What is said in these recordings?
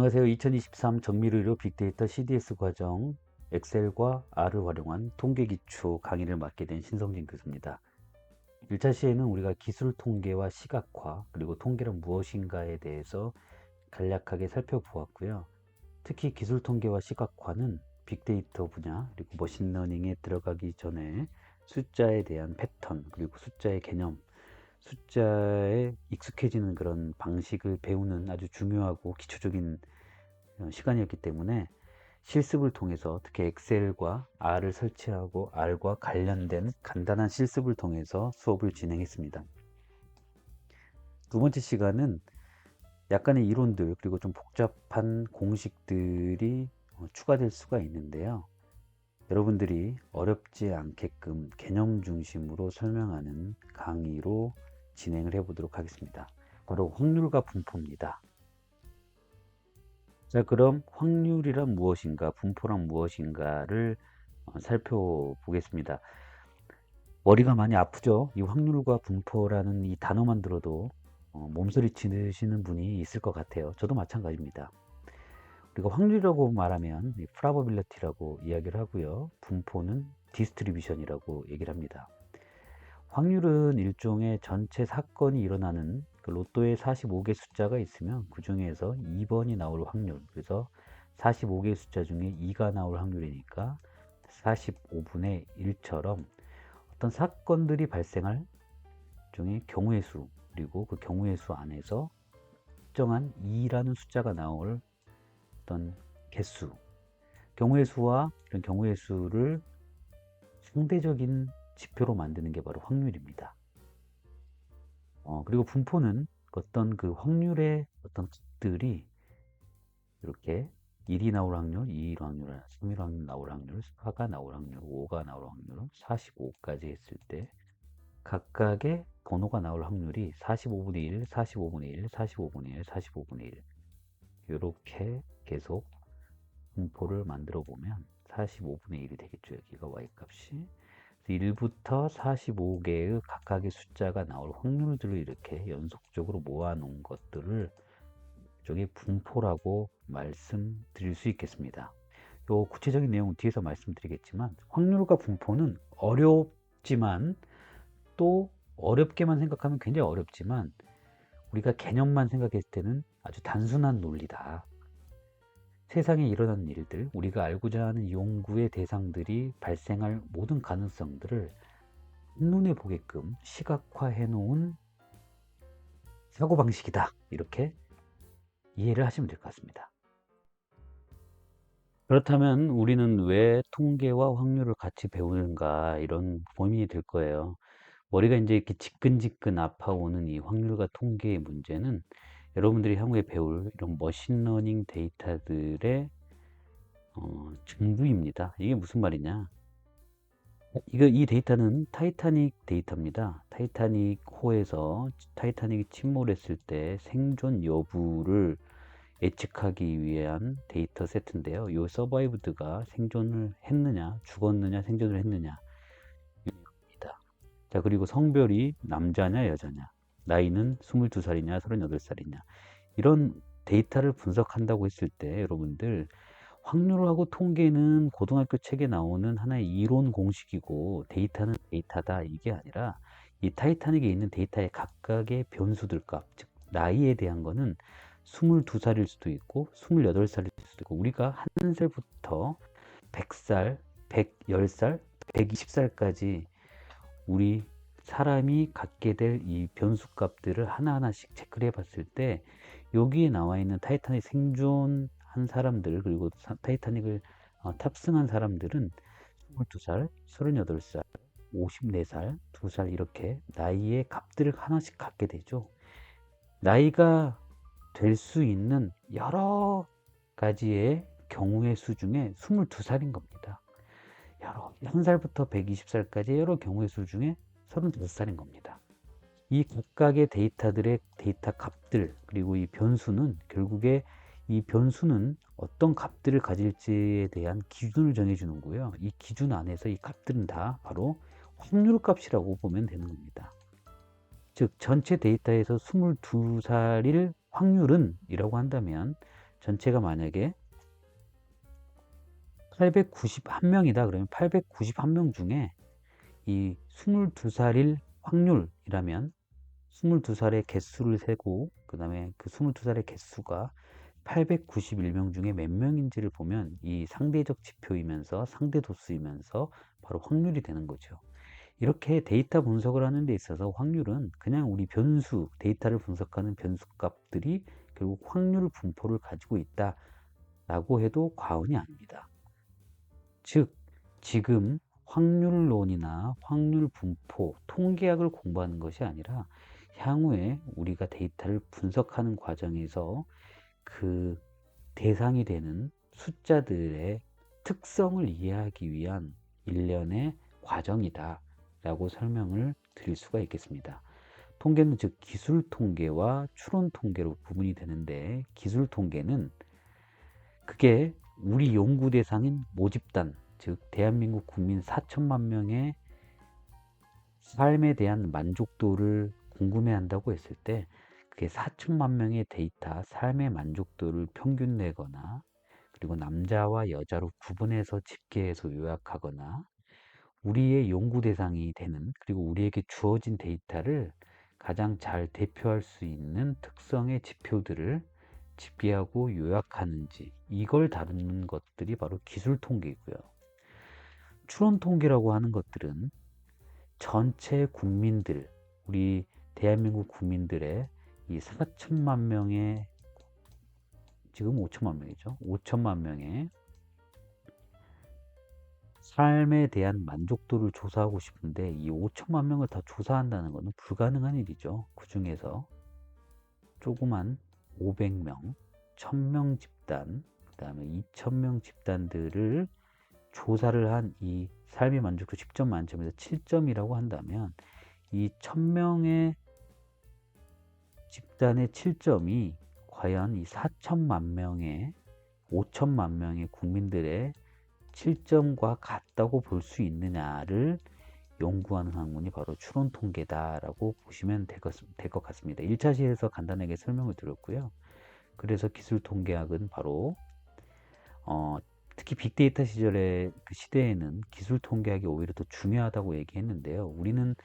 안녕하세요. 2023 정밀의료 빅데이터 CDS 과정 엑셀과 R을 활용한 통계기초 강의를 맡게 된 신성진 교수입니다. 1차 시에는 우리가 기술 통계와 시각화 그리고 통계란 무엇인가에 대해서 간략하게 살펴보았고요. 특히 기술 통계와 시각화는 빅데이터 분야 그리고 머신러닝에 들어가기 전에 숫자에 대한 패턴 그리고 숫자의 개념, 숫자에 익숙해지는 그런 방식을 배우는 아주 중요하고 기초적인 시간이었기 때문에 실습을 통해서 특히 엑셀과 R을 설치하고 R과 관련된 간단한 실습을 통해서 수업을 진행했습니다. 두 번째 시간은 약간의 이론들 그리고 좀 복잡한 공식들이 추가될 수가 있는데요. 여러분들이 어렵지 않게끔 개념 중심으로 설명하는 강의로 진행을 해 보도록 하겠습니다. 바로 확률과 분포입니다. 자, 그럼 확률이란 무엇인가, 분포란 무엇인가를 살펴보겠습니다. 머리가 많이 아프죠? 이 확률과 분포라는 이 단어만 들어도 몸소리 치시는 분이 있을 것 같아요. 저도 마찬가지입니다. 우리가 확률이라고 말하면 probability라고 이야기를 하고요. 분포는 distribution이라고 얘기를 합니다. 확률은 일종의 전체 사건이 일어나는 그 로또에 45개 숫자가 있으면 그 중에서 2번이 나올 확률, 그래서 45개의 숫자 중에 2가 나올 확률이니까 45분의 1처럼 어떤 사건들이 발생할 중에 경우의 수, 그리고 그 경우의 수 안에서 특정한 2라는 숫자가 나올 어떤 개수, 경우의 수와 이런 경우의 수를 상대적인 지표로 만드는 게 바로 확률입니다. 그리고 분포는 어떤 그 확률의 어떤 값들이 이렇게 1이 나올 확률, 2일 확률, 3일 확률 나올 확률, 4가 나올 확률, 5가 나올 확률, 45까지 했을 때 각각의 번호가 나올 확률이 45분의 1, 45분의 1, 45분의 1, 45분의 1 이렇게 계속 분포를 만들어 보면 45분의 1이 되겠죠. 여기가 y값이 1부터 45개의 각각의 숫자가 나올 확률들을 이렇게 연속적으로 모아 놓은 것들을 이쪽에 분포라고 말씀드릴 수 있겠습니다. 요 구체적인 내용은 뒤에서 말씀드리겠지만 확률과 분포는 어렵지만 또 어렵게만 생각하면 굉장히 어렵지만 우리가 개념만 생각했을 때는 아주 단순한 논리다. 세상에 일어나는 일들, 우리가 알고자 하는 연구의 대상들이 발생할 모든 가능성들을 한눈에 보게끔 시각화해 놓은 사고방식이다. 이렇게 이해를 하시면 될 것 같습니다. 그렇다면 우리는 왜 통계와 확률을 같이 배우는가 이런 고민이 들 거예요. 머리가 이제 이렇게 지끈지끈 아파오는 이 확률과 통계의 문제는 여러분들이 향후에 배울 이런 머신러닝 데이터들의 증부입니다. 이게 무슨 말이냐? 이 데이터는 타이타닉 데이터입니다. 타이타닉 호에서 타이타닉이 침몰했을 때 생존 여부를 예측하기 위한 데이터 세트인데요. 이 서바이브드가 생존을 했느냐, 죽었느냐, 생존을 했느냐. 입니다. 자, 그리고 성별이 남자냐, 여자냐, 나이는 22살이냐, 38살이냐. 이런 데이터를 분석한다고 했을 때 여러분들 확률하고 통계는 고등학교 책에 나오는 하나의 이론 공식이고 데이터는 데이터다 이게 아니라 이 타이타닉에 있는 데이터의 각각의 변수들 값, 즉 나이에 대한 거는 22살일 수도 있고 28살일 수도 있고 우리가 한 살부터 100살, 110살, 120살까지 우리 사람이 갖게 될 이 변수 값들을 하나하나씩 체크를 해 봤을 때 여기에 나와 있는 타이타닉 생존한 사람들 그리고 타이타닉을 탑승한 사람들은 22살, 38살, 54살, 2살 이렇게 나이의 값들을 하나씩 갖게 되죠. 나이가 될 수 있는 여러 가지의 경우의 수 중에 22살인 겁니다. 한 살부터 120살까지 여러 경우의 수 중에 35살인 겁니다. 이 각각의 데이터들의 데이터 값들 그리고 이 변수는 결국에 이 변수는 어떤 값들을 가질지에 대한 기준을 정해주는 거고요. 이 기준 안에서 이 값들은 다 바로 확률 값이라고 보면 되는 겁니다. 즉 전체 데이터에서 22살일 확률은 이라고 한다면 전체가 만약에 891명이다. 그러면 891명 중에 이 22살일 확률이라면 22살의 개수를 세고 그 다음에 그 22살의 개수가 891명 중에 몇 명인지를 보면 이 상대적 지표이면서 상대 도수이면서 바로 확률이 되는 거죠. 이렇게 데이터 분석을 하는 데 있어서 확률은 그냥 우리 변수, 데이터를 분석하는 변수 값들이 결국 확률 분포를 가지고 있다 라고 해도 과언이 아닙니다. 즉 지금 확률론이나 확률 분포, 통계학을 공부하는 것이 아니라 향후에 우리가 데이터를 분석하는 과정에서 그 대상이 되는 숫자들의 특성을 이해하기 위한 일련의 과정이다 라고 설명을 드릴 수가 있겠습니다. 통계는 즉 기술 통계와 추론 통계로 구분이 되는데, 기술 통계는 그게 우리 연구 대상인 모집단, 즉 대한민국 국민 4천만 명의 삶에 대한 만족도를 궁금해 한다고 했을 때 그게 4천만 명의 데이터, 삶의 만족도를 평균 내거나 그리고 남자와 여자로 구분해서 집계해서 요약하거나 우리의 연구 대상이 되는, 그리고 우리에게 주어진 데이터를 가장 잘 대표할 수 있는 특성의 지표들을 집계하고 요약하는지, 이걸 다루는 것들이 바로 기술 통계이고요. 추론 통계라고 하는 것들은 전체 국민들, 우리 대한민국 국민들의 이 4천만 명의, 지금 5천만 명이죠. 5천만 명의 삶에 대한 만족도를 조사하고 싶은데 이 5천만 명을 다 조사한다는 것은 불가능한 일이죠. 그 중에서 조그만 500명, 1000명 집단, 그 다음에 2000명 집단들을 조사를 한 이 삶의 만족도 10점 만점에서 7점이라고 한다면 이 1000명의 집단의 7점이 과연 이 4천만 명의 5천만 명의 국민들의 7점과 같다고 볼 수 있느냐를 연구하는 학문이 바로 추론 통계다라고 보시면 될 것 같습니다. 1차 시에서 간단하게 설명을 드렸고요. 그래서 기술 통계학은 바로 특히 빅데이터 시절의 그 시대에는 기술 통계학이 오히려 더 중요하다고 얘기했는데요. 우리는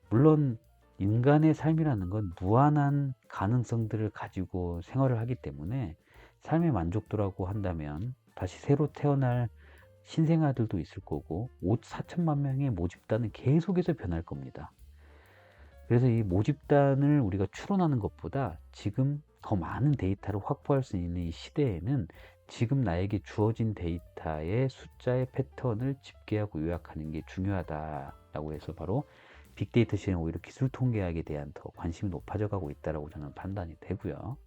물론 인간의 삶이라는 건 무한한 가능성들을 가지고 생활을 하기 때문에 삶의 만족도라고 한다면 다시 새로 태어날 신생아들도 있을 거고 4천만 명의 모집단은 계속해서 변할 겁니다. 그래서 이 모집단을 우리가 추론하는 것보다 지금 더 많은 데이터를 확보할 수 있는 이 시대에는 지금 나에게 주어진 데이터의 숫자의 패턴을 집계하고 요약하는 게 중요하다라고 해서 바로 빅데이터 시대는 오히려 기술 통계학에 대한 더 관심이 높아져 가고 있다라고 저는 판단이 되고요.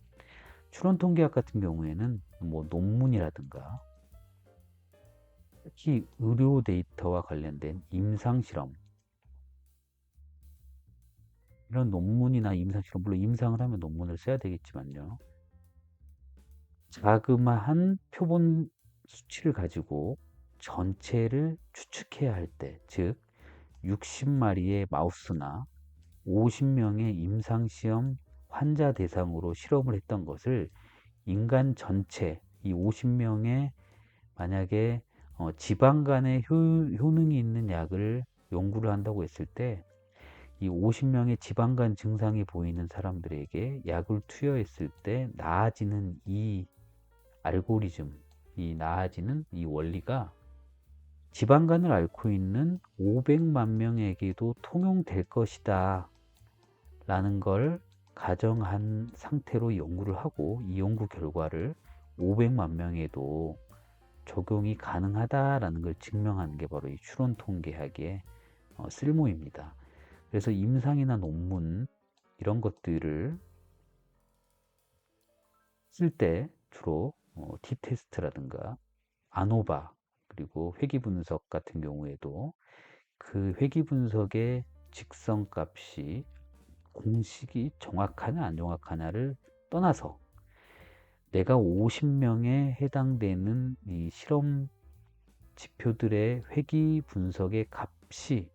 추론 통계학 같은 경우에는 뭐 논문이라든가 특히 의료 데이터와 관련된 임상실험, 이런 논문이나 임상실험, 물론 임상을 하면 논문을 써야 되겠지만요. 자그마한 표본 수치를 가지고 전체를 추측해야 할 때, 즉 60마리의 마우스나 50명의 임상시험 환자 대상으로 실험을 했던 것을 인간 전체, 이 50명의 만약에 지방 간에 효능이 있는 약을 연구를 한다고 했을 때 이 50명의 지방간 증상이 보이는 사람들에게 약을 투여했을 때 나아지는 이 알고리즘, 이 나아지는 이 원리가 지방간을 앓고 있는 500만 명에게도 통용될 것이다 라는 걸 가정한 상태로 연구를 하고, 이 연구 결과를 500만 명에도 적용이 가능하다라는 걸 증명하는 게 바로 이 추론 통계학의 쓸모입니다. 그래서 임상이나 논문 이런 것들을 쓸 때 주로 t-테스트라든가 아노바 그리고 회귀 분석 같은 경우에도 그 회귀 분석의 직선 값이 공식이 정확하냐 안 정확하냐를 떠나서 내가 50명에 해당되는 이 실험 지표들의 회귀 분석의 값이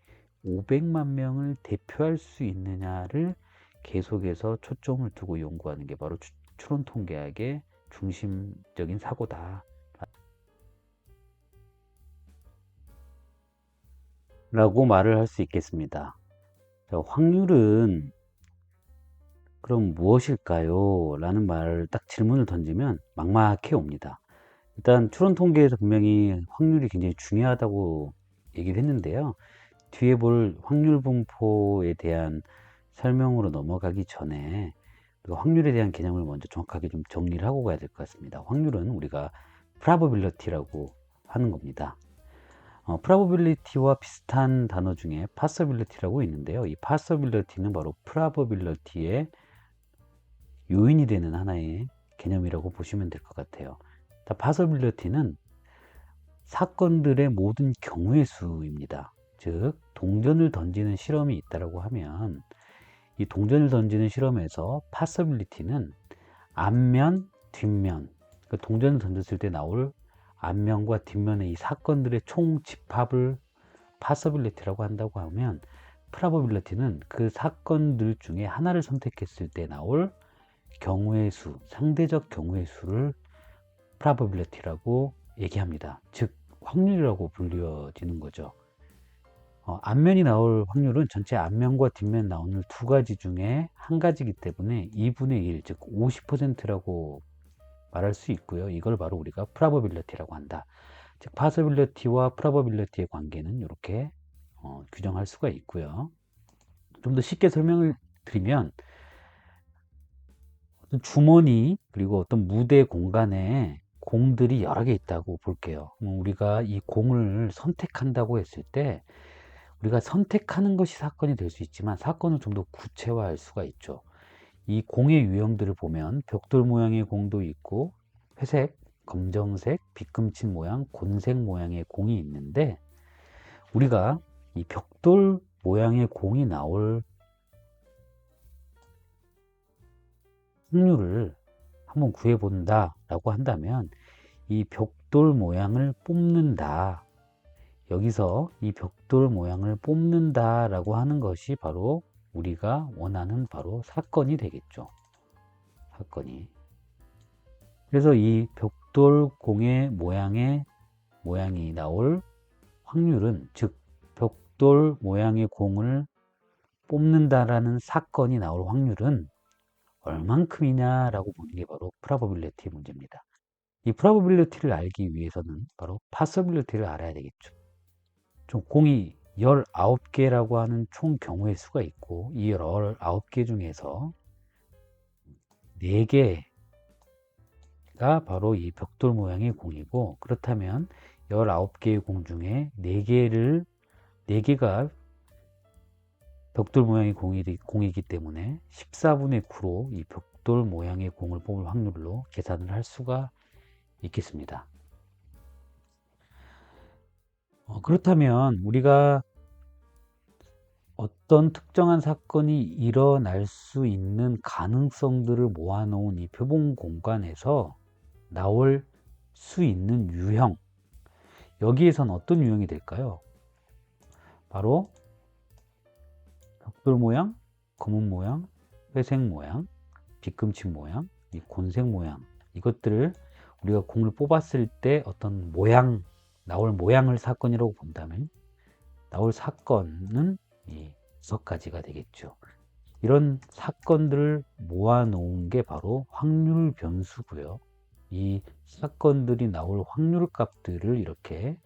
500만 명을 대표할 수 있느냐를 계속해서 초점을 두고 연구하는 게 바로 추론 통계학의 중심적인 사고다 라고 말을 할 수 있겠습니다. 자, 확률은 그럼 무엇일까요? 라는 말을 딱 질문을 던지면 막막해 옵니다. 일단 추론 통계에서 분명히 확률이 굉장히 중요하다고 얘기를 했는데요. 뒤에 볼 확률 분포에 대한 설명으로 넘어가기 전에 그 확률에 대한 개념을 먼저 정확하게 좀 정리를 하고 가야 될 것 같습니다. 확률은 우리가 probability라고 하는 겁니다. probability와 비슷한 단어 중에 possibility라고 있는데요. 이 possibility는 바로 probability의 요인이 되는 하나의 개념이라고 보시면 될 것 같아요. possibility는 사건들의 모든 경우의 수입니다. 즉 동전을 던지는 실험이 있다고 하면 이 동전을 던지는 실험에서 possibility는 앞면, 뒷면, 그러니까 동전을 던졌을 때 나올 앞면과 뒷면의 이 사건들의 총 집합을 possibility라고 한다고 하면 probability는 그 사건들 중에 하나를 선택했을 때 나올 경우의 수, 상대적 경우의 수를 probability라고 얘기합니다. 즉 확률이라고 불려지는 거죠. 앞면이 나올 확률은 전체 앞면과 뒷면 나오는 두 가지 중에 한 가지이기 때문에 2분의 1, 즉 50%라고 말할 수 있고요. 이걸 바로 우리가 probability라고 한다. 즉 possibility와 probability의 관계는 이렇게 규정할 수가 있고요. 좀 더 쉽게 설명을 드리면 어떤 주머니 그리고 어떤 무대 공간에 공들이 여러 개 있다고 볼게요. 우리가 이 공을 선택한다고 했을 때 우리가 선택하는 것이 사건이 될 수 있지만 사건을 좀 더 구체화할 수가 있죠. 이 공의 유형들을 보면 벽돌 모양의 공도 있고 회색, 검정색, 빗금친 모양, 곤색 모양의 공이 있는데 우리가 이 벽돌 모양의 공이 나올 확률을 한번 구해본다 라고 한다면 이 벽돌 모양을 뽑는다. 여기서 이 벽돌 모양을 뽑는다 라고 하는 것이 바로 우리가 원하는 바로 사건이 되겠죠. 사건이. 그래서 이 벽돌 공의 모양이 나올 확률은 즉 벽돌 모양의 공을 뽑는다라는 사건이 나올 확률은 얼만큼이냐라고 보는 게 바로 probability 문제입니다. 이 probability를 알기 위해서는 바로 possibility를 알아야 되겠죠. 좀 공이 19개라고 하는 총 경우의 수가 있고 이 19개 중에서 4개가 바로 이 벽돌 모양의 공이고 그렇다면 19개의 공 중에 4개가 벽돌 모양의 공이기 때문에 14분의 9로 이 벽돌 모양의 공을 뽑을 확률로 계산을 할 수가 있겠습니다. 그렇다면 우리가 어떤 특정한 사건이 일어날 수 있는 가능성들을 모아놓은 이 표본 공간에서 나올 수 있는 유형, 여기에선 어떤 유형이 될까요? 바로 벽돌 모양, 검은 모양, 회색 모양, 빗금친 모양, 이 곤색 모양, 이것들을 우리가 공을 뽑았을 때 어떤 나올 모양을 사건이라고 본다면 나올 사건은 이 6가지가 되겠죠. 이런 사건들을 모아놓은 게 바로 확률 변수고요. 이 사건들이 나올 확률 값들을 이렇게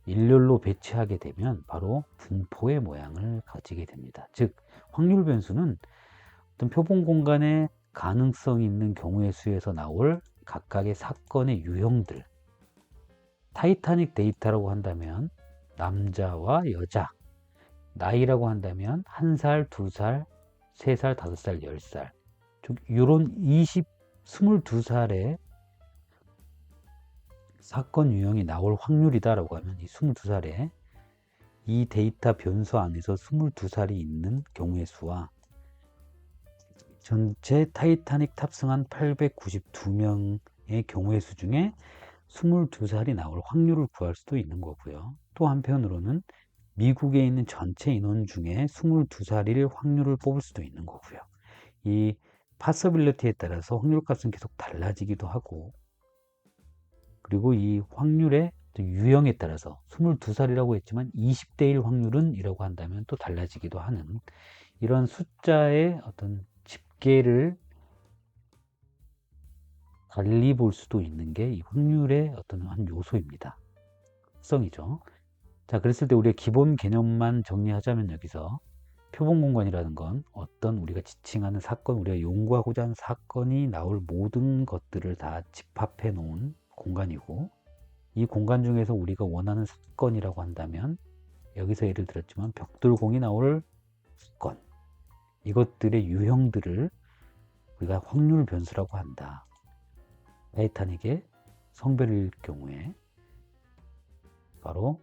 일렬로 배치하게 되면 바로 분포의 모양을 가지게 됩니다. 즉 확률 변수는 어떤 표본 공간에 가능성 있는 경우의 수에서 나올 각각의 사건의 유형들, 타이타닉 데이터라고 한다면 남자와 여자, 나이라고 한다면 1살, 2살, 3살, 5살, 10살, 이런 22살의 사건 유형이 나올 확률이다라고 하면 이 22살에 이 데이터 변수 안에서 22살이 있는 경우의 수와 전체 타이타닉 탑승한 892명의 경우의 수 중에 22살이 나올 확률을 구할 수도 있는 거고요. 또 한편으로는 미국에 있는 전체 인원 중에 22살일 확률을 뽑을 수도 있는 거고요. 이 possibility에 따라서 확률값은 계속 달라지기도 하고, 그리고 이 확률의 유형에 따라서 22살이라고 했지만 20대 1 확률은 이라고 한다면 또 달라지기도 하는 이런 숫자의 어떤 집계를 달리 볼 수도 있는 게 이 확률의 어떤 한 요소입니다. 특성이죠. 자, 그랬을 때 우리가 기본 개념만 정리하자면 여기서 표본공간이라는 건 어떤 우리가 지칭하는 사건, 우리가 연구하고자 하는 사건이 나올 모든 것들을 다 집합해 놓은 공간이고, 이 공간 중에서 우리가 원하는 사건이라고 한다면 여기서 예를 들었지만 벽돌공이 나올 사건, 이것들의 유형들을 우리가 확률 변수라고 한다. 타이타닉의 성별일 경우에 바로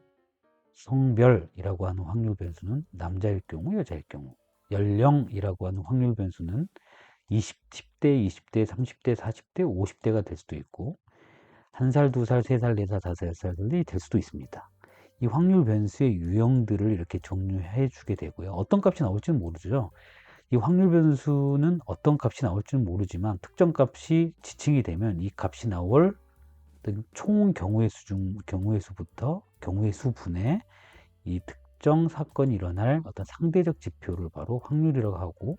성별이라고 하는 확률 변수는 남자일 경우, 여자일 경우, 연령이라고 하는 확률 변수는 10대, 20대, 30대, 40대, 50대가 될 수도 있고 1살, 2살, 3살, 4살, 5살, 6살이 될 수도 있습니다. 이 확률 변수의 유형들을 이렇게 정리해 주게 되고요. 어떤 값이 나올지는 모르죠. 이 확률 변수는 어떤 값이 나올지는 모르지만 특정 값이 지칭이 되면 이 값이 나올 총 경우의 수 중 경우의 수부터 경우의 수분의 이 특정 사건이 일어날 어떤 상대적 지표를 바로 확률이라고 하고,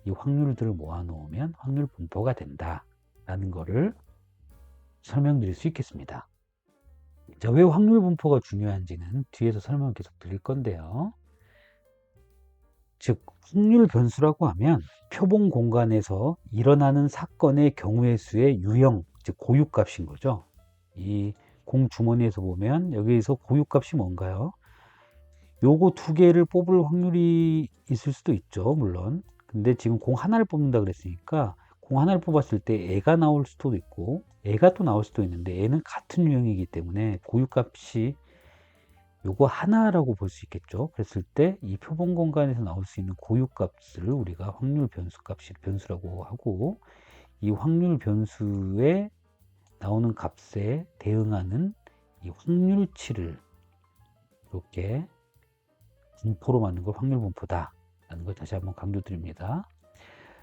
이 확률들을 모아 놓으면 확률 분포가 된다라는 것을 설명드릴 수 있겠습니다. 자, 왜 확률 분포가 중요한지는 뒤에서 설명 계속 드릴 건데요. 즉 확률 변수라고 하면 표본 공간에서 일어나는 사건의 경우의 수의 유형, 즉 고유값인 거죠. 이 공 주머니에서 보면 여기에서 고유값이 뭔가요? 요거 두 개를 뽑을 확률이 있을 수도 있죠, 물론. 근데 지금 공 하나를 뽑는다 그랬으니까 공 하나를 뽑았을 때 애가 나올 수도 있고 애가 또 나올 수도 있는데 애는 같은 유형이기 때문에 고유값이 요거 하나라고 볼 수 있겠죠. 그랬을 때 이 표본 공간에서 나올 수 있는 고유값을 우리가 확률 변수라고 하고, 이 확률 변수에 나오는 값에 대응하는 이 확률치를 이렇게 분포로 만든 걸 확률 분포다 라는 걸 다시 한번 강조드립니다.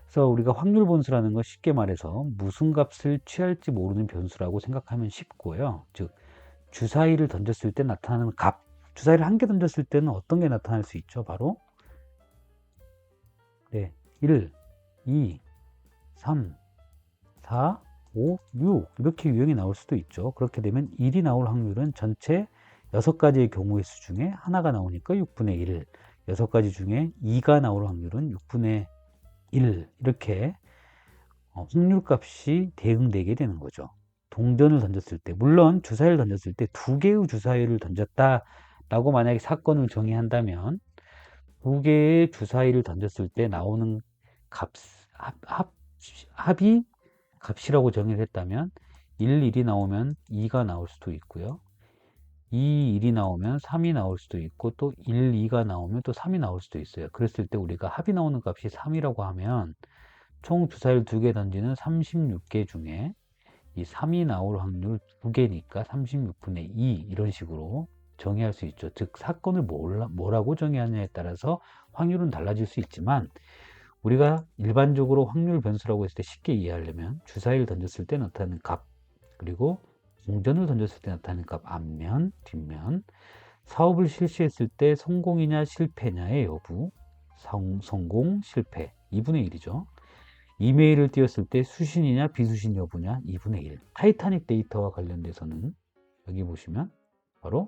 그래서 우리가 확률 분수라는 건 쉽게 말해서 무슨 값을 취할지 모르는 변수라고 생각하면 쉽고요. 즉 주사위를 던졌을 때 나타나는 값, 주사위를 한 개 던졌을 때는 어떤 게 나타날 수 있죠? 바로 1, 2, 3, 4, 5, 6 이렇게 유형이 나올 수도 있죠. 그렇게 되면 1이 나올 확률은 전체 6가지의 경우의 수 중에 하나가 나오니까 6분의 1, 6가지 중에 2가 나올 확률은 6분의 1, 이렇게 확률값이 대응되게 되는 거죠. 동전을 던졌을 때, 물론 주사위를 던졌을 때 2개의 주사위를 던졌다라고 만약에 사건을 정의한다면 2개의 주사위를 던졌을 때 나오는 합이 값이라고 정의를 했다면 1, 1이 나오면 2가 나올 수도 있고요. 2, 1이 나오면 3이 나올 수도 있고 또 1, 2가 나오면 또 3이 나올 수도 있어요. 그랬을 때 우리가 합이 나오는 값이 3이라고 하면 총 주사위를 2개 던지는 36개 중에 이 3이 나올 확률 2개니까 36분의 2 이런 식으로 정의할 수 있죠. 즉 사건을 뭐라고 정의하느냐에 따라서 확률은 달라질 수 있지만 우리가 일반적으로 확률 변수라고 했을 때 쉽게 이해하려면 주사위를 던졌을 때 나타나는 값, 그리고 동전을 던졌을 때 나타나는 값 앞면, 뒷면, 사업을 실시했을 때 성공이냐 실패냐의 여부, 성공, 실패 2분의 1이죠. 이메일을 띄웠을 때 수신이냐 비수신 여부냐 2분의 1. 타이타닉 데이터와 관련돼서는 여기 보시면 바로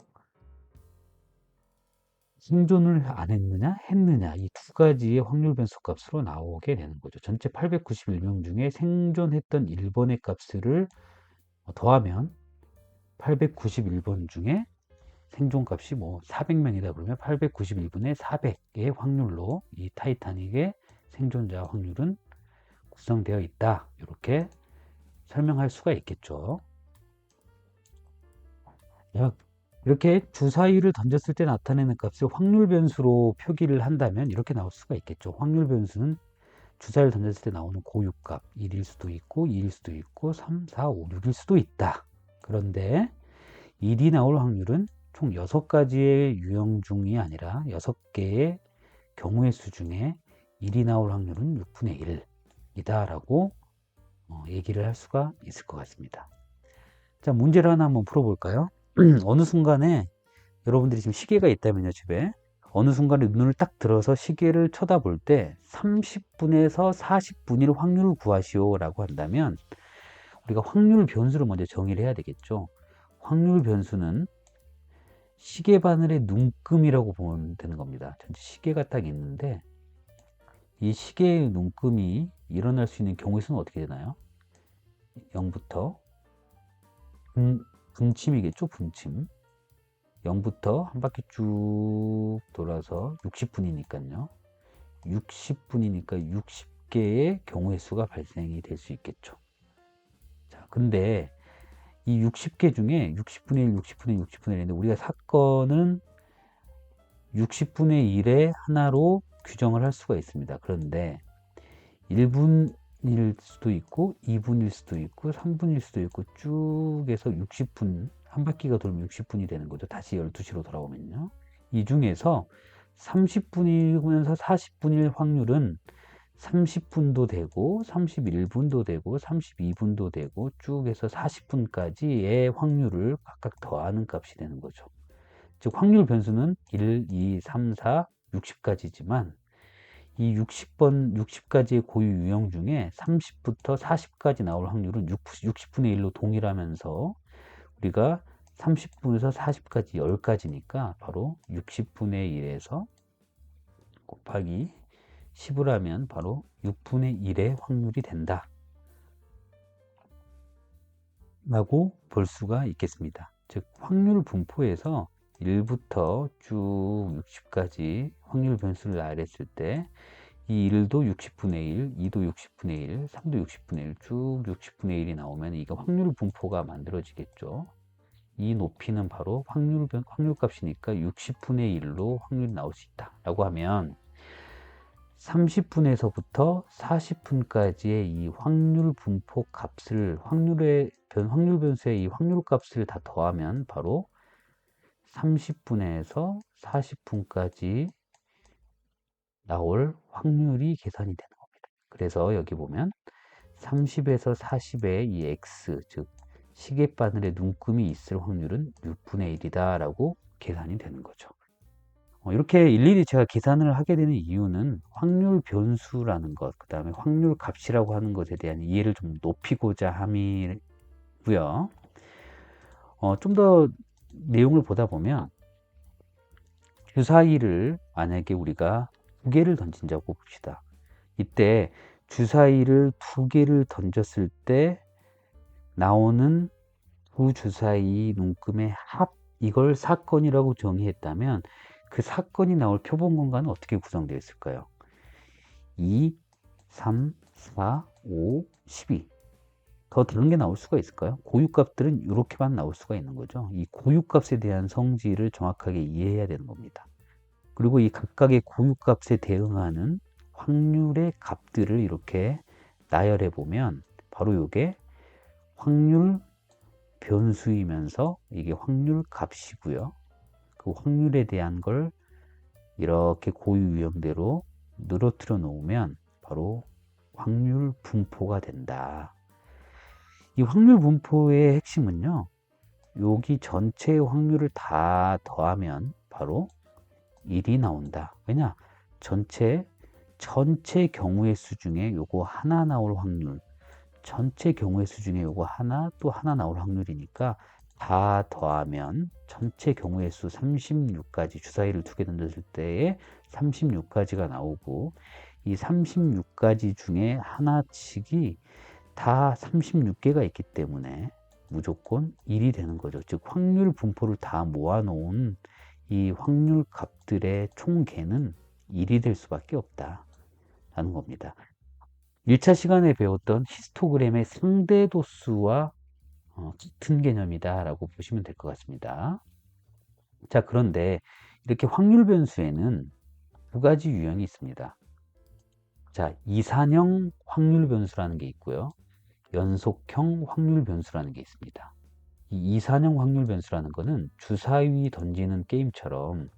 생존을 안 했느냐 했느냐 이 두 가지의 확률 변수 값으로 나오게 되는 거죠. 전체 891명 중에 생존했던 1번의 값을 더하면 891번 중에 생존값이 뭐 400명이다 그러면 891분의 400의 확률로 이 타이타닉의 생존자 확률은 구성되어 있다. 이렇게 설명할 수가 있겠죠. 이렇게 주사위를 던졌을 때 나타내는 값을 확률 변수로 표기를 한다면 이렇게 나올 수가 있겠죠. 확률 변수는 주사위를 던졌을 때 나오는 고유값 1일 수도 있고 2일 수도 있고 3, 4, 5, 6일 수도 있다. 그런데 1이 나올 확률은 총 6가지의 유형 중이 아니라 6개의 경우의 수 중에 1이 나올 확률은 6분의 1. 이다라고 얘기를 할 수가 있을 것 같습니다. 자, 문제를 하나 한번 풀어볼까요? 어느 순간에 여러분들이 지금 시계가 있다면요, 집에. 어느 순간에 눈을 딱 들어서 시계를 쳐다볼 때 30분에서 40분일 확률을 구하시오 라고 한다면 우리가 확률 변수를 먼저 정의를 해야 되겠죠. 확률 변수는 시계 바늘의 눈금이라고 보면 되는 겁니다. 전체 시계가 딱 있는데 이 시계의 눈금이 일어날 수 있는 경우의 수는 어떻게 되나요? 0부터 분침이겠죠, 분침. 0부터 한 바퀴 쭉 돌아서 60분이니까요. 60분이니까 60개의 경우의 수가 발생이 될 수 있겠죠. 자, 근데 이 60개 중에 60분의 1, 60분의 1, 60분의 1인데 우리가 사건은 60분의 1의 하나로 규정을 할 수가 있습니다. 그런데 1분일 수도 있고 2분일 수도 있고 3분일 수도 있고 쭉 해서 60분 한 바퀴가 돌면 60분이 되는 거죠. 다시 12시로 돌아오면요. 이 중에서 30분이면서 40분일 확률은 30분도 되고 31분도 되고 32분도 되고 쭉 해서 40분까지의 확률을 각각 더하는 값이 되는 거죠. 즉 확률 변수는 1, 2, 3, 4, 60까지지만 이 60가지의 고유 유형 중에 30부터 40까지 나올 확률은 60분의 1로 동일하면서 우리가 30분에서 40까지 10가지니까 바로 60분의 1에서 곱하기 10을 하면 바로 6분의 1의 확률이 된다 라고 볼 수가 있겠습니다. 즉 확률 분포에서 1부터 쭉 60까지 확률 변수를 나열했을 때 이 1도 60분의 1, 2도 60분의 1, 3도 60분의 1, 쭉 60분의 1이 나오면 이게 확률 분포가 만들어지겠죠. 이 높이는 바로 확률 값이니까 60분의 1로 확률이 나올 수 있다 라고 하면 30분에서부터 40분까지의 이 확률 분포 값을 확률 변수의 이 확률 값을 다 더하면 바로 30분에서 40분까지 나올 확률이 계산이 되는 겁니다. 그래서 여기 보면 30에서 40의 이 x, 즉 시계바늘에 눈금이 있을 확률은 6분의 1이다 라고 계산이 되는 거죠. 이렇게 일일이 제가 계산을 하게 되는 이유는 확률 변수라는 것, 그 다음에 확률 값이라고 하는 것에 대한 이해를 좀 높이고자 함이고요. 좀 더 내용을 보다 보면 주사위를 만약에 우리가 2개를 던진다고 봅시다. 이때 주사위를 2개를 던졌을 때 나오는 두 주사위 눈금의 합, 이걸 사건이라고 정의했다면 그 사건이 나올 표본 공간은 어떻게 구성되어 있을까요? 2, 3, 4, 5, 12. 더 다른 게 나올 수가 있을까요? 고유값들은 이렇게만 나올 수가 있는 거죠. 이 고유값에 대한 성질을 정확하게 이해해야 되는 겁니다. 그리고 이 각각의 고유값에 대응하는 확률의 값들을 이렇게 나열해 보면 바로 이게 확률 변수이면서 이게 확률 값이고요. 그 확률에 대한 걸 이렇게 고유 유형대로 늘어뜨려 놓으면 바로 확률 분포가 된다. 이 확률 분포의 핵심은요, 여기 전체의 확률을 다 더하면 바로 1이 나온다. 왜냐? 전체 경우의 수 중에 요거 하나 나올 확률, 전체 경우의 수 중에 요거 하나 또 하나 나올 확률이니까 다 더하면 전체 경우의 수 36가지, 주사위를 2개 던졌을 때에 36가지가 나오고 이 36가지 중에 하나씩이 다 36개가 있기 때문에 무조건 1이 되는 거죠. 즉 확률 분포를 다 모아놓은 이 확률 값들의 총개는 1이 될 수밖에 없다라는 겁니다. 1차 시간에 배웠던 히스토그램의 상대도수와 같은 개념이다 라고 보시면 될 것 같습니다. 자, 그런데 이렇게 확률 변수에는 2가지 유형이 있습니다. 자, 이산형 확률 변수라는 게 있고요. 연속형 확률 변수라는 게 있습니다. 이 이산형 확률 변수라는 거는 주사위 던지는 게임처럼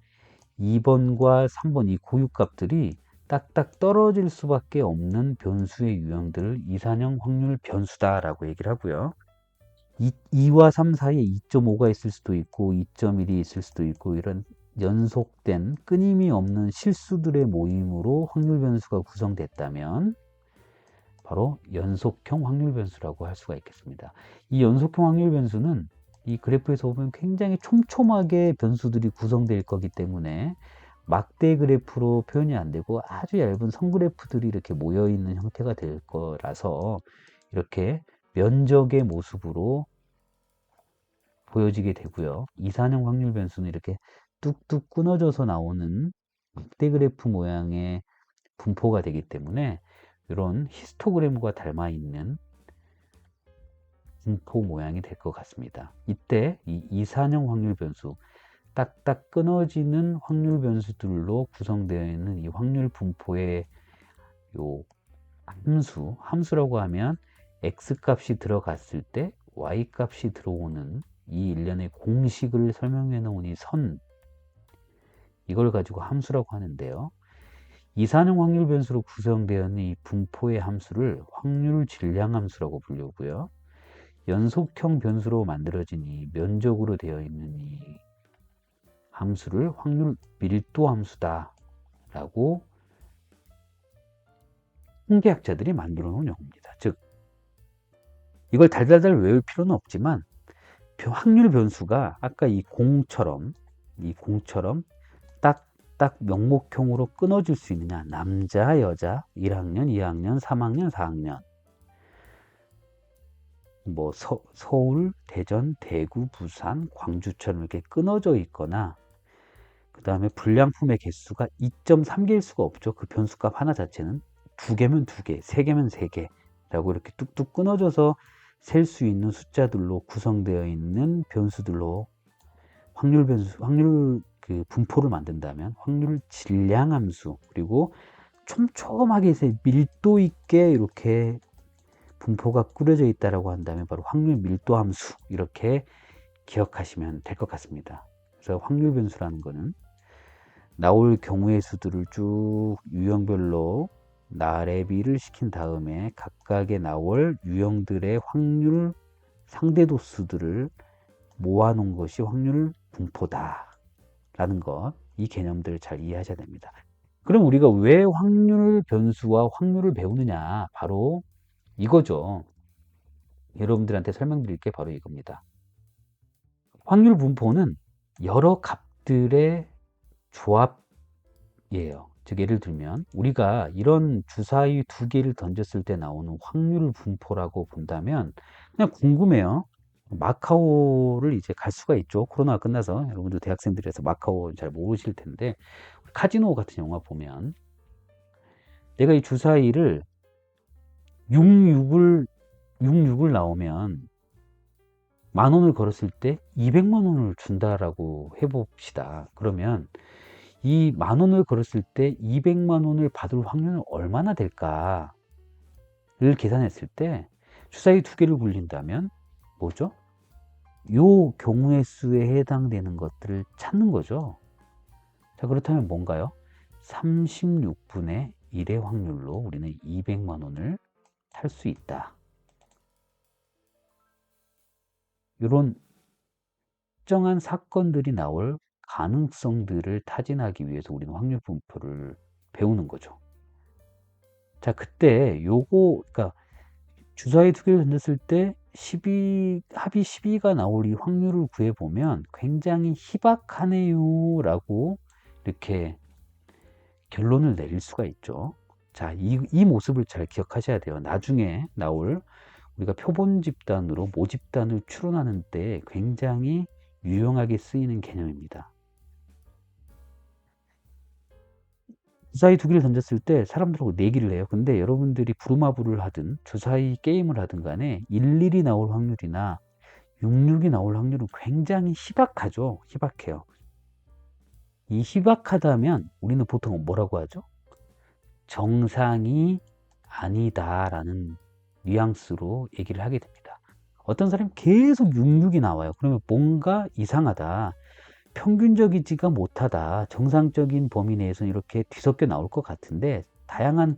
2번과 3번 이 고유값들이 딱딱 떨어질 수밖에 없는 변수의 유형들을 이산형 확률 변수다라고 얘기를 하고요. 2와 3 사이에 2.5가 있을 수도 있고 2.1이 있을 수도 있고 이런 연속된 끊임이 없는 실수들의 모임으로 확률 변수가 구성됐다면 바로 연속형 확률 변수라고 할 수가 있겠습니다. 이 연속형 확률 변수는 이 그래프에서 보면 굉장히 촘촘하게 변수들이 구성될 거기 때문에 막대 그래프로 표현이 안 되고 아주 얇은 선그래프들이 이렇게 모여 있는 형태가 될 거라서 이렇게 면적의 모습으로 보여지게 되고요. 이산형 확률 변수는 이렇게 뚝뚝 끊어져서 나오는 막대 그래프 모양의 분포가 되기 때문에 이런 히스토그램과 닮아 있는 분포 모양이 될 것 같습니다. 이때 이 이산형 확률 변수, 딱딱 끊어지는 확률 변수들로 구성되어 있는 이 확률 분포의 요 함수라고 하면 x 값이 들어갔을 때 y 값이 들어오는 이 일련의 공식을 설명해 놓은 이 선, 이걸 가지고 함수라고 하는데요. 이산형 확률 변수로 구성되어 있는 이 분포의 함수를 확률 질량 함수라고 부르고요. 연속형 변수로 만들어진 이 면적으로 되어 있는 이 함수를 확률 밀도 함수다 라고 통계학자들이 만들어 놓은 용어입니다. 즉 이걸 달달달 외울 필요는 없지만 확률 변수가 아까 이 공처럼 딱 명목형으로 끊어질 수 있느냐, 남자 여자 1학년 2학년 3학년 4학년 뭐 서울, 대전, 대구, 부산, 광주처럼 이렇게 끊어져 있거나 그 다음에 불량품의 개수가 2.3개일 수가 없죠. 그 변수값 하나 자체는 2개면 2개, 3개면 3개 라고 이렇게 뚝뚝 끊어져서 셀 수 있는 숫자들로 구성되어 있는 변수들로 확률 그 분포를 만든다면 확률 질량 함수, 그리고 촘촘하게 해서 밀도 있게 이렇게 분포가 꾸려져 있다라고 한다면 바로 확률 밀도 함수, 이렇게 기억하시면 될 것 같습니다. 그래서 확률 변수라는 거는 나올 경우의 수들을 쭉 유형별로 나래비를 시킨 다음에 각각의 나올 유형들의 확률 상대도수들을 모아놓은 것이 확률 분포다 라는 것, 이 개념들을 잘 이해하셔야 됩니다. 그럼 우리가 왜 확률 변수와 확률을 배우느냐, 바로 이거죠. 여러분들한테 설명드릴 게 바로 이겁니다. 확률 분포는 여러 값들의 조합이에요. 즉 예를 들면 우리가 이런 주사위 2개를 던졌을 때 나오는 확률 분포라고 본다면 그냥 궁금해요. 마카오를 이제 갈 수가 있죠. 코로나가 끝나서 여러분들 대학생들에서 마카오 잘 모르실 텐데 카지노 같은 영화 보면 내가 이 주사위를 66을 나오면 10,000원을 걸었을 때 200만 원을 준다라고 해봅시다. 그러면 이 10,000원을 걸었을 때 200만 원을 받을 확률은 얼마나 될까를 계산했을 때 주사위 2개를 굴린다면 뭐죠? 요 경우의 수에 해당되는 것들을 찾는 거죠. 자, 그렇다면 뭔가요? 36분의 1의 확률로 우리는 200만 원을 탈 수 있다. 이런 특정한 사건들이 나올 가능성들을 타진하기 위해서 우리는 확률 분포를 배우는 거죠. 자, 그때 요거, 그러니까 주사위 2개를 던졌을 때 합이 12가 나올 이 확률을 구해보면 굉장히 희박하네요 라고 이렇게 결론을 내릴 수가 있죠. 자, 이 모습을 잘 기억하셔야 돼요. 나중에 나올 우리가 표본 집단으로 모집단을 추론하는 때 굉장히 유용하게 쓰이는 개념입니다. 주사위 2개를 던졌을 때 사람들하고 내기를 해요. 근데 여러분들이 부루마블을 하든 주사위 게임을 하든 간에 11이 나올 확률이나 66이 나올 확률은 굉장히 희박하죠. 희박해요. 이 희박하다면 우리는 보통 뭐라고 하죠? 정상이 아니다라는 뉘앙스로 얘기를 하게 됩니다. 어떤 사람이 계속 66이 나와요. 그러면 뭔가 이상하다. 평균적이지가 못하다. 정상적인 범위 내에서는 이렇게 뒤섞여 나올 것 같은데 다양한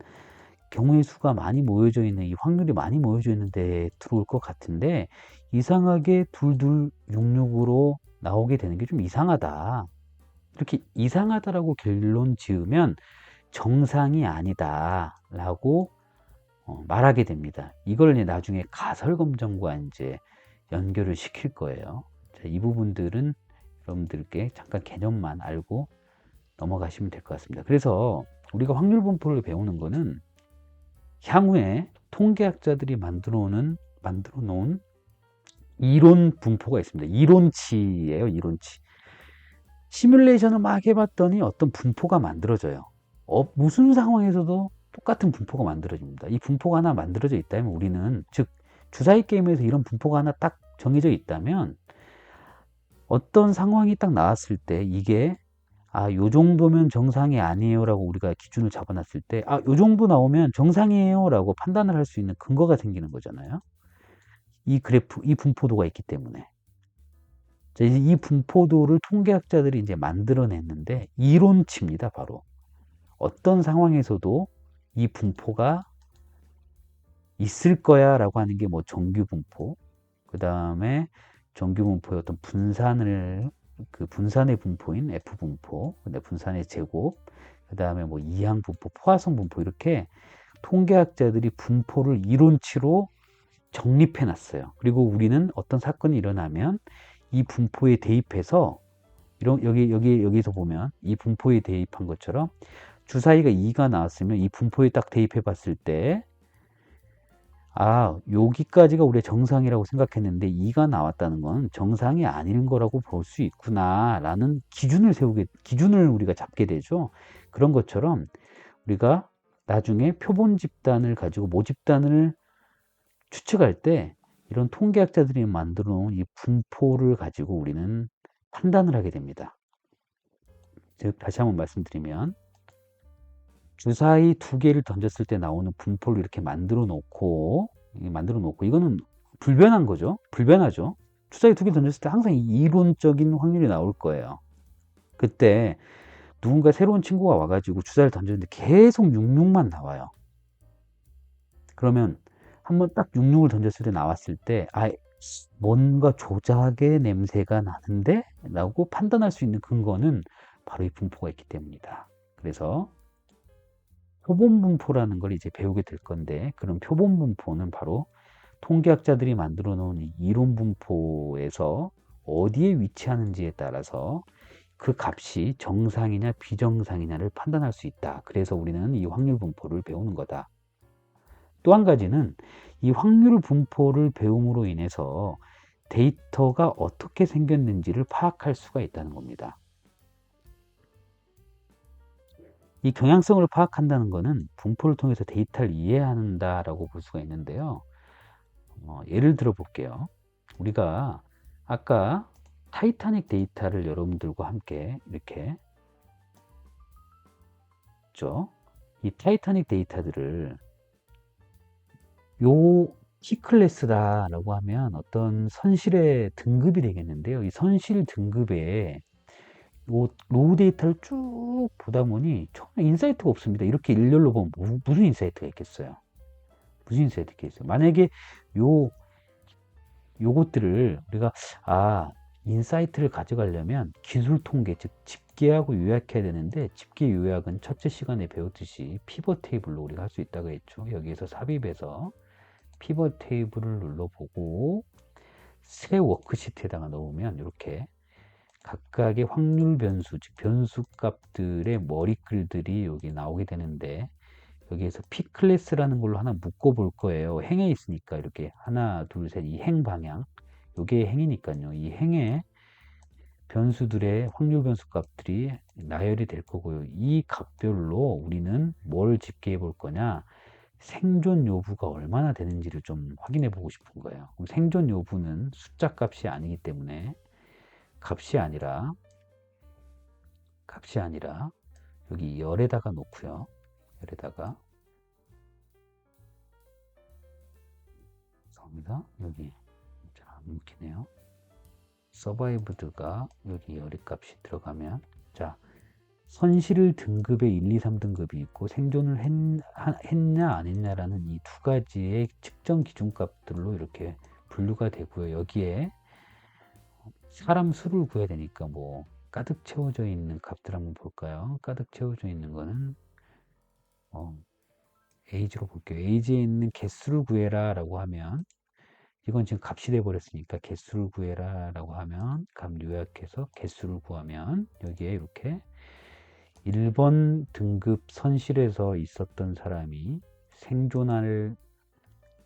경우의 수가 많이 모여져 있는 이 확률이 많이 모여져 있는데 들어올 것 같은데 이상하게 2266으로 나오게 되는 게 좀 이상하다. 이렇게 이상하다라고 결론 지으면 정상이 아니다 라고 말하게 됩니다. 이걸 이제 나중에 가설 검정과 이제 연결을 시킬 거예요. 자, 이 부분들은 여러분들께 잠깐 개념만 알고 넘어가시면 될 것 같습니다. 그래서 우리가 확률 분포를 배우는 거는 향후에 통계학자들이 만들어 놓은 이론 분포가 있습니다. 이론치예요, 이론치. 시뮬레이션을 막 해봤더니 어떤 분포가 만들어져요. 무슨 상황에서도 똑같은 분포가 만들어집니다. 이 분포가 하나 만들어져 있다면 우리는, 즉 주사위 게임에서 이런 분포가 하나 딱 정해져 있다면 어떤 상황이 딱 나왔을 때 이게 요 정도면 정상이 아니에요 라고 우리가 기준을 잡아놨을 때 요 정도 나오면 정상이에요 라고 판단을 할 수 있는 근거가 생기는 거잖아요. 이 그래프, 이 분포도가 있기 때문에. 자, 이 분포도를 통계학자들이 이제 만들어냈는데 이론치입니다, 바로. 어떤 상황에서도 이 분포가 있을 거야 라고 하는 게 뭐 정규 분포, 그 다음에 정규 분포의 어떤 그 분산의 분포인 F 분포, 근데 분산의 제곱, 그 다음에 뭐 이항 분포, 포화성 분포, 이렇게 통계학자들이 분포를 이론치로 정립해 놨어요. 그리고 우리는 어떤 사건이 일어나면 이 분포에 대입해서 여기서 보면 이 분포에 대입한 것처럼 주사위가 2가 나왔으면 이 분포에 딱 대입해 봤을 때 여기까지가 우리의 정상이라고 생각했는데 2가 나왔다는 건 정상이 아닌 거라고 볼 수 있구나 라는 기준을 우리가 잡게 되죠. 그런 것처럼 우리가 나중에 표본 집단을 가지고 모집단을 추측할 때 이런 통계학자들이 만들어 놓은 이 분포를 가지고 우리는 판단을 하게 됩니다. 즉 다시 한번 말씀드리면 주사위 2개를 던졌을 때 나오는 분포를 이렇게 만들어 놓고 이거는 불변한 거죠. 불변하죠. 주사위 2개 던졌을 때 항상 이론적인 확률이 나올 거예요. 그때 누군가 새로운 친구가 와가지고 주사위를 던졌는데 계속 66만 나와요. 그러면 한번 딱 66을 던졌을 때 나왔을 때 뭔가 조작의 냄새가 나는데? 라고 판단할 수 있는 근거는 바로 이 분포가 있기 때문이다. 그래서 표본 분포라는 걸 이제 배우게 될 건데 그런 표본 분포는 바로 통계학자들이 만들어 놓은 이 이론 분포에서 어디에 위치하는지에 따라서 그 값이 정상이냐 비정상이냐를 판단할 수 있다. 그래서 우리는 이 확률 분포를 배우는 거다. 또 한 가지는 이 확률 분포를 배움으로 인해서 데이터가 어떻게 생겼는지를 파악할 수가 있다는 겁니다. 이 경향성을 파악한다는 것은 분포를 통해서 데이터를 이해한다라고 볼 수가 있는데요. 예를 들어 볼게요. 우리가 아까 타이타닉 데이터를 여러분들과 함께 이렇게 했죠. 이 타이타닉 데이터들을 요 T클래스다라고 하면 어떤 선실의 등급이 되겠는데요. 이 선실 등급에 요 로우 데이터를 쭉 보다 보니 처음에 인사이트가 없습니다. 이렇게 일렬로 보면 무슨 인사이트가 있겠어요? 무슨 인사이트가 있겠어요? 만약에 요것들을 우리가 인사이트를 가져가려면 기술 통계, 즉 집계하고 요약해야 되는데 집계 요약은 첫째 시간에 배웠듯이 피벗 테이블로 우리가 할 수 있다고 했죠. 여기에서 삽입해서 피벗 테이블을 눌러보고 새 워크시트에다가 넣으면 이렇게 각각의 확률 변수, 즉 변수 값들의 머리글들이 여기 나오게 되는데 여기에서 P 클래스라는 걸로 하나 묶어 볼 거예요. 행에 있으니까 이렇게 하나, 둘, 셋, 이 행 방향. 요게 행이니까요. 이 행의 변수들의 확률 변수 값들이 나열이 될 거고요. 이 값별로 우리는 뭘 집계해 볼 거냐? 생존 여부가 얼마나 되는지를 좀 확인해 보고 싶은 거예요. 그럼 생존 여부는 숫자 값이 아니기 때문에 값이 아니라 여기 열에다가 놓고요. 열에다가 여기 잘 안 묶이네요. 서바이브드가 여기 어리값이 들어가면, 자, 선실 등급에 1, 2, 3등급이 있고 생존을 했냐 안 했냐라는 이 두 가지의 측정 기준값들로 이렇게 분류가 되고요. 여기에 사람 수를 구해야 되니까 뭐 가득 채워져 있는 값들 한번 볼까요? 가득 채워져 있는 거는 에이지로 볼게요. 에이지에 있는 개수를 구해라 라고 하면, 이건 지금 값이 돼 버렸으니까 개수를 구해라 라고 하면 값 요약해서 개수를 구하면 여기에 이렇게 1번 등급 선실에서 있었던 사람이 생존할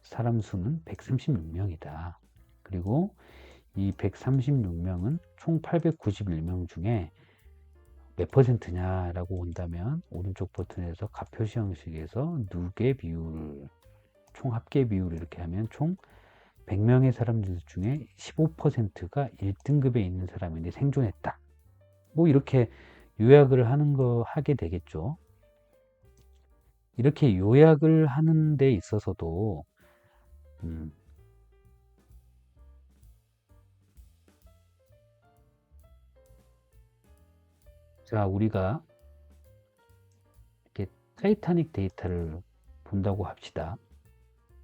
사람 수는 136명이다. 그리고 이 136명은 총 891명 중에 몇 퍼센트냐라고 온다면 오른쪽 버튼에서 값 표시 형식에서 누계 비율을, 총 합계 비율을 이렇게 하면 총 100명의 사람들 중에 15%가 1등급에 있는 사람인데 생존했다. 뭐 이렇게 요약을 하게 되겠죠. 이렇게 요약을 하는 데 있어서도 자, 우리가 이렇게 타이타닉 데이터를 본다고 합시다.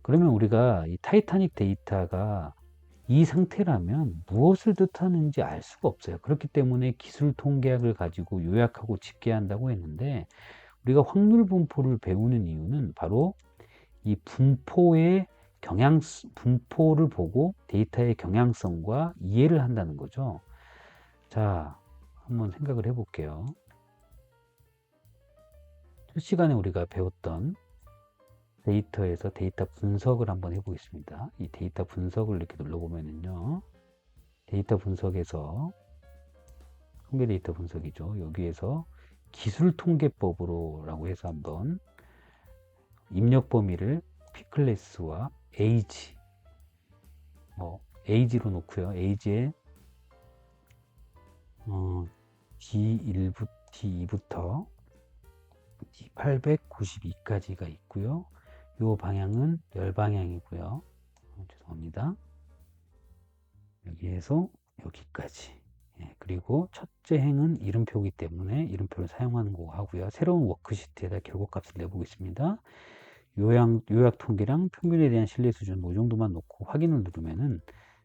그러면 우리가 이 타이타닉 데이터가 이 상태라면 무엇을 뜻하는지 알 수가 없어요. 그렇기 때문에 기술 통계학을 가지고 요약하고 집계한다고 했는데, 우리가 확률 분포를 배우는 이유는 바로 이 분포를 보고 데이터의 경향성과 이해를 한다는 거죠. 자, 한번 생각을 해볼게요. 첫 시간에 우리가 배웠던 데이터에서 데이터 분석을 한번 해보겠습니다. 이 데이터 분석을 이렇게 눌러보면은요, 데이터 분석에서 통계 데이터 분석이죠. 여기에서 기술 통계법으로라고 해서 한번 입력 범위를 P클래스와 에이지, 에이지로 놓고요. 에이지에 D2부터 D892까지가 있고요. 요 방향은 열방향이고요. 죄송합니다. 여기에서 여기까지. 그리고 첫째 행은 이름표이기 때문에 이름표를 사용하는 거 하고요. 새로운 워크시트에다 결과값을 내보겠습니다. 요약 통계랑 평균에 대한 신뢰 수준 이 정도만 놓고 확인을 누르면은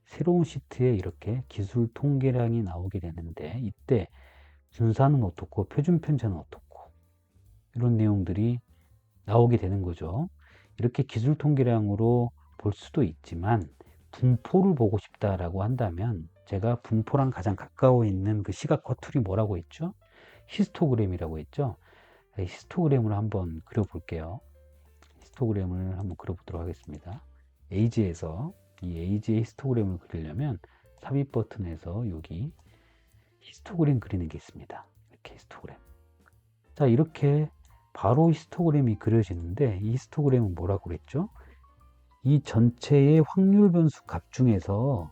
새로운 시트에 이렇게 기술 통계량이 나오게 되는데, 이때 분산은 어떻고 표준 편차는 어떻고 이런 내용들이 나오게 되는 거죠. 이렇게 기술 통계량으로 볼 수도 있지만 분포를 보고 싶다라고 한다면, 제가 분포랑 가장 가까워 있는 그 시각화 툴이 뭐라고 했죠? 히스토그램이라고 했죠. 히스토그램을 한번 그려볼게요. 히스토그램을 한번 그려보도록 하겠습니다. 에이지에서 이 에이지의 히스토그램을 그리려면 삽입 버튼에서 여기 히스토그램 그리는 게 있습니다. 이렇게 히스토그램. 자, 이렇게 바로 히스토그램이 그려지는데, 이 히스토그램은 뭐라고 그랬죠? 이 전체의 확률 변수 값 중에서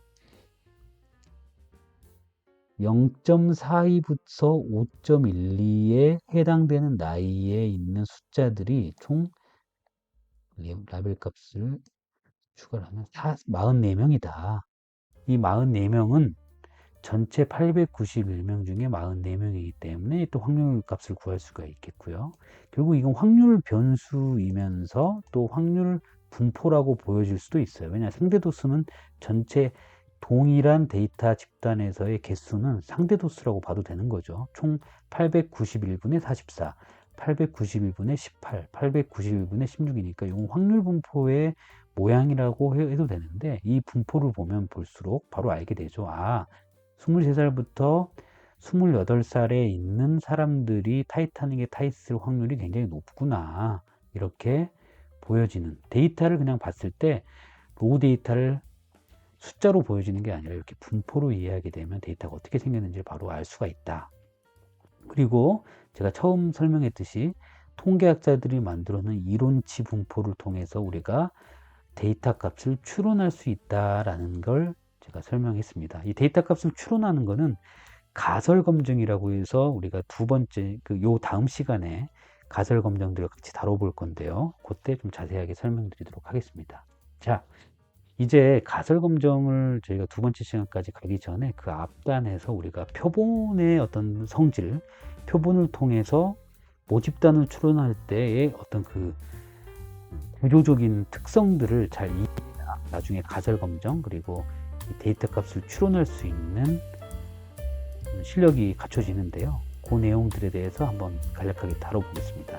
0.42부터 5.12에 해당되는 나이에 있는 숫자들이 총 라벨 값을 추가를 하면 44명이다. 이 44명은 전체 891명 중에 44명이기 때문에 또 확률 값을 구할 수가 있겠고요. 결국 이건 확률 변수이면서 또 확률 분포라고 보여질 수도 있어요. 왜냐, 상대도수는 전체 동일한 데이터 집단에서의 개수는 상대도수라고 봐도 되는 거죠. 총 891분의 44, 891분의 18, 891분의 16이니까 이건 확률 분포의 모양이라고 해도 되는데, 이 분포를 보면 볼수록 바로 알게 되죠. 23살부터 28살에 있는 사람들이 타이타닉에 타 있을 확률이 굉장히 높구나, 이렇게 보여지는, 데이터를 그냥 봤을 때 로우 데이터를 숫자로 보여지는 게 아니라 이렇게 분포로 이해하게 되면 데이터가 어떻게 생겼는지 바로 알 수가 있다. 그리고 제가 처음 설명했듯이 통계학자들이 만들어낸 이론치 분포를 통해서 우리가 데이터 값을 추론할 수 있다라는 걸 제가 설명했습니다. 이 데이터 값을 추론하는 거는 가설 검증이라고 해서 우리가 두 번째 요 다음 시간에 가설 검증들을 같이 다뤄볼 건데요. 그때 좀 자세하게 설명드리도록 하겠습니다. 자, 이제 가설 검정을 저희가 두 번째 시간까지 가기 전에 그 앞단에서 우리가 표본의 어떤 성질, 표본을 통해서 모집단을 추론할 때의 어떤 그 구조적인 특성들을 잘 이해해야 나중에 가설 검정 그리고 이 데이터 값을 추론할 수 있는 실력이 갖춰지는데요. 그 내용들에 대해서 한번 간략하게 다뤄보겠습니다.